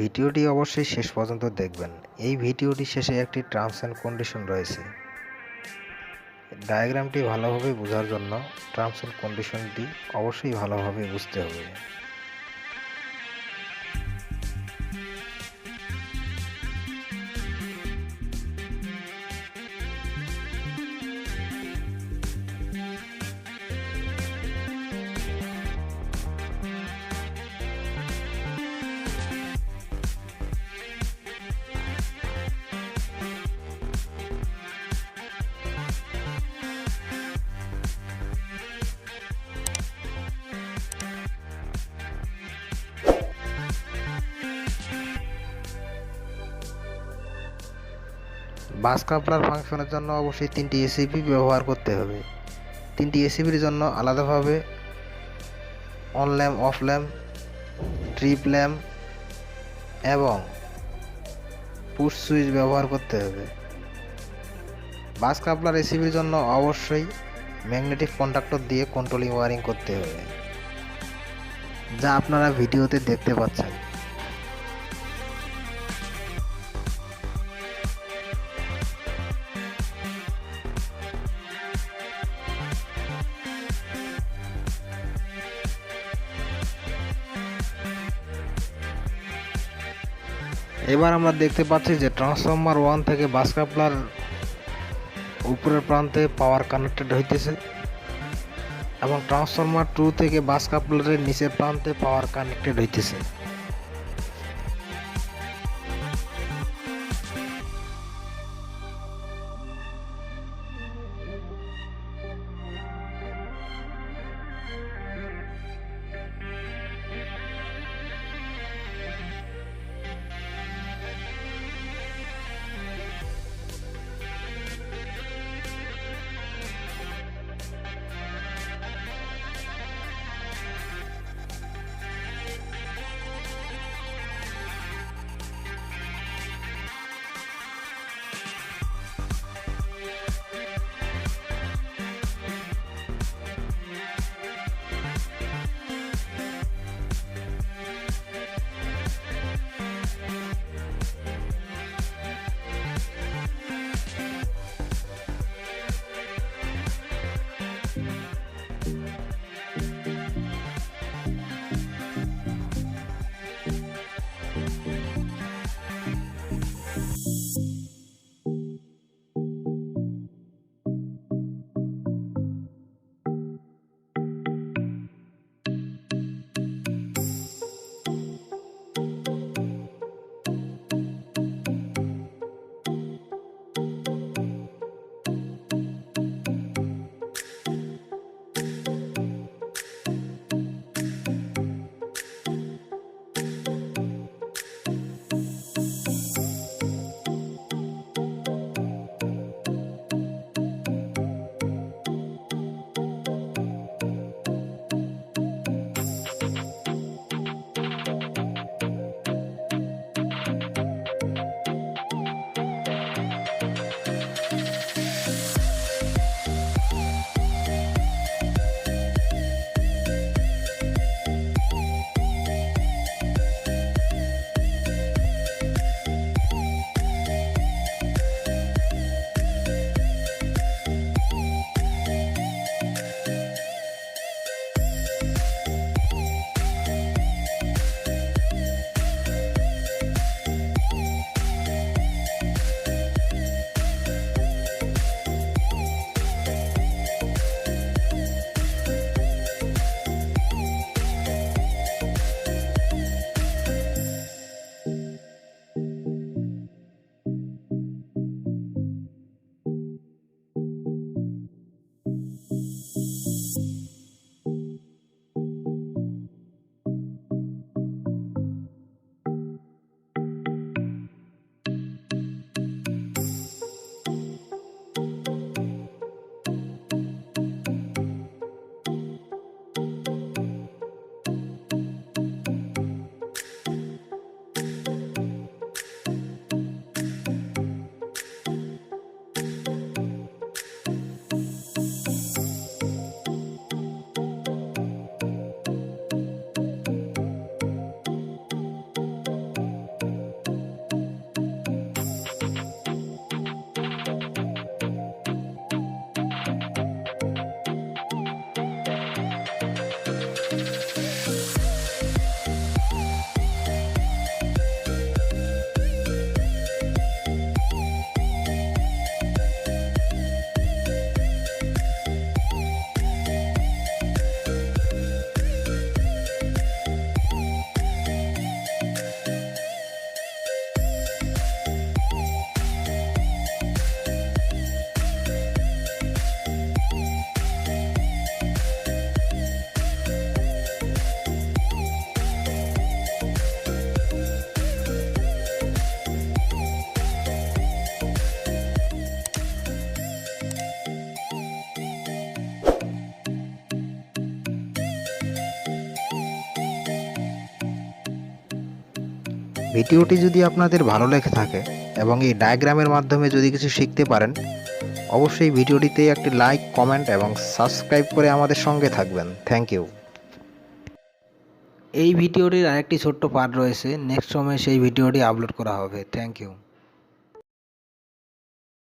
ভিডিওটি অবশ্যই শেষ পর্যন্ত দেখবেন। এই ভিডিওটি শেষে একটি টার্মস অ্যান্ড কন্ডিশন রয়েছে। ডায়াগ্রামটি ভালোভাবে বোঝার জন্য টার্মস অ্যান্ড কন্ডিশনটি অবশ্যই ভালোভাবে বুঝতে হবে। বাস কাপলার ফাংশনের জন্য অবশ্যই 3টি এসিবি ব্যবহার করতে হবে। 3টি এসিবির জন্য আলাদাভাবে on lamp, of lamp, trip lamp এবং পুশ সুইচ ব্যবহার করতে হবে। বাস কাপলার এসিবির জন্য অবশ্যই ম্যাগনেটিক কন্ডাক্টর দিয়ে কন্ট্রোলিং ওয়ারিং করতে হবে, যা আপনারা ভিডিওতে দেখতে পাচ্ছেন। এবার আমরা দেখতে পাচ্ছি যে ট্রান্সফরমার 1 থেকে বাস কাপলার উপরের প্রান্তে পাওয়ার কানেক্টেড হইতেছে এবং ট্রান্সফরমার 2 থেকে বাস কাপলারের নিচের প্রান্তে পাওয়ার কানেক্টেড হইতেছে। ভিডিওটি যদি আপনাদের ভালো লেগে থাকে এবং এই ডায়াগ্রামের মাধ্যমে যদি কিছু শিখতে পারেন, অবশ্যই ভিডিওটিতে একটি লাইক, কমেন্ট এবং সাবস্ক্রাইব করে আমাদের সঙ্গে থাকবেন। Thank you. এই ভিডিওটির আরেকটি ছোট্ট পার্ট রয়েছে, নেক্সট সময়ে সেই ভিডিওটি আপলোড করা হবে। Thank you.